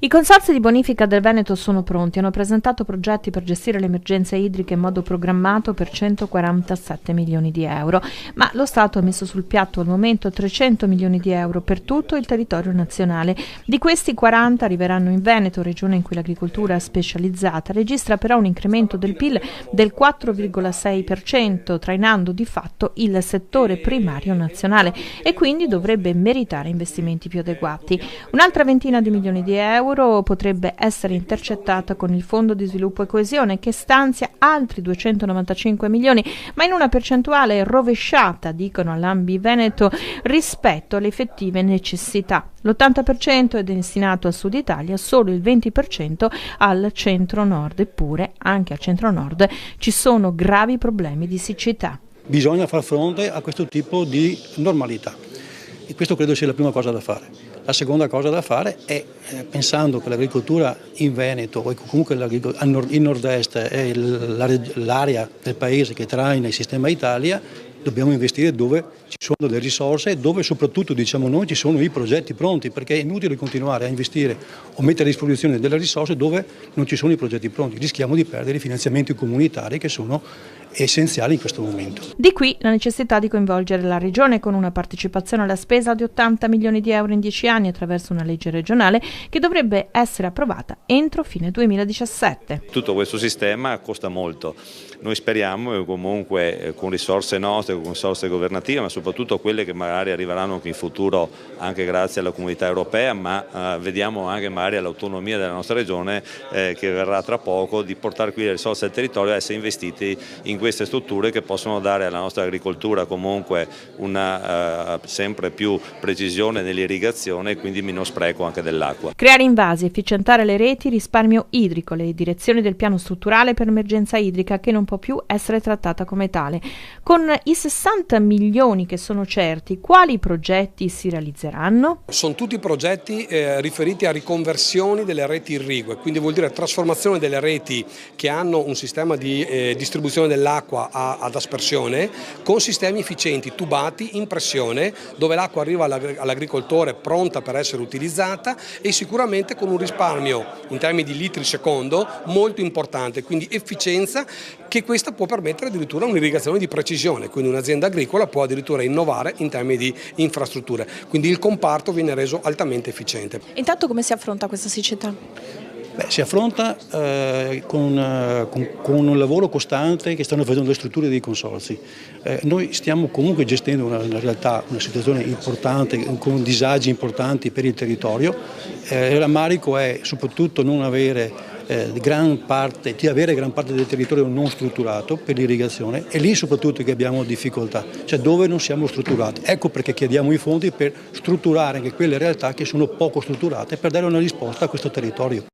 I consorzi di bonifica del Veneto sono pronti, hanno presentato progetti per gestire le emergenze idriche in modo programmato per 147 milioni di euro, ma lo Stato ha messo sul piatto al momento 300 milioni di euro per tutto il territorio nazionale. Di questi 40 arriveranno in Veneto, regione in cui l'agricoltura specializzata registra però un incremento del PIL del 4,6%, trainando di fatto il settore primario nazionale e quindi dovrebbe meritare investimenti più adeguati. Un'altra ventina di milioni di euro potrebbe essere intercettata con il Fondo di Sviluppo e Coesione, che stanzia altri 295 milioni, ma in una percentuale rovesciata, dicono all'Ambi Veneto, rispetto alle effettive necessità. L'80% è destinato al Sud Italia, solo il 20% al centro-nord, eppure anche al centro-nord ci sono gravi problemi di siccità. Bisogna far fronte a questo tipo di normalità e questo credo sia la prima cosa da fare. La seconda cosa da fare è, pensando che l'agricoltura in Veneto o comunque il nord-est è l'area del paese che traina il sistema Italia, dobbiamo investire dove ci sono delle risorse e dove soprattutto, diciamo noi, ci sono i progetti pronti, perché è inutile continuare a investire o mettere a disposizione delle risorse dove non ci sono i progetti pronti. Rischiamo di perdere i finanziamenti comunitari che sono essenziali in questo momento. Di qui la necessità di coinvolgere la Regione con una partecipazione alla spesa di 80 milioni di euro in 10 anni attraverso una legge regionale che dovrebbe essere approvata entro fine 2017. Tutto questo sistema costa molto. Noi speriamo che comunque con risorse nostre, con risorse governative, ma soprattutto quelle che magari arriveranno anche in futuro anche grazie alla comunità europea, ma vediamo anche magari all'autonomia della nostra regione che verrà tra poco, di portare qui le risorse del territorio e essere investiti in queste strutture che possono dare alla nostra agricoltura comunque una sempre più precisione nell'irrigazione e quindi meno spreco anche dell'acqua. Creare invasi, efficientare le reti, risparmio idrico, le direzioni del piano strutturale per emergenza idrica che non può più essere trattata come tale. Con i 60 milioni che sono certi, quali progetti si realizzeranno? Sono tutti progetti riferiti a riconversioni delle reti irrigue, quindi vuol dire trasformazione delle reti che hanno un sistema di distribuzione dell'acqua ad aspersione con sistemi efficienti, tubati, in pressione, dove l'acqua arriva all'agricoltore pronta per essere utilizzata e sicuramente con un risparmio in termini di litri secondo molto importante, quindi efficienza, che questa può permettere addirittura un'irrigazione di precisione, quindi un'azienda agricola può addirittura innovare in termini di infrastrutture, quindi il comparto viene reso altamente efficiente. Intanto come si affronta questa siccità? Si affronta con un lavoro costante che stanno facendo le strutture dei consorzi. Noi stiamo comunque gestendo una realtà, una situazione importante con disagi importanti per il territorio. Il rammarico è soprattutto non avere gran parte del territorio non strutturato per l'irrigazione, e lì soprattutto che abbiamo difficoltà, cioè dove non siamo strutturati. Ecco perché chiediamo i fondi per strutturare anche quelle realtà che sono poco strutturate per dare una risposta a questo territorio.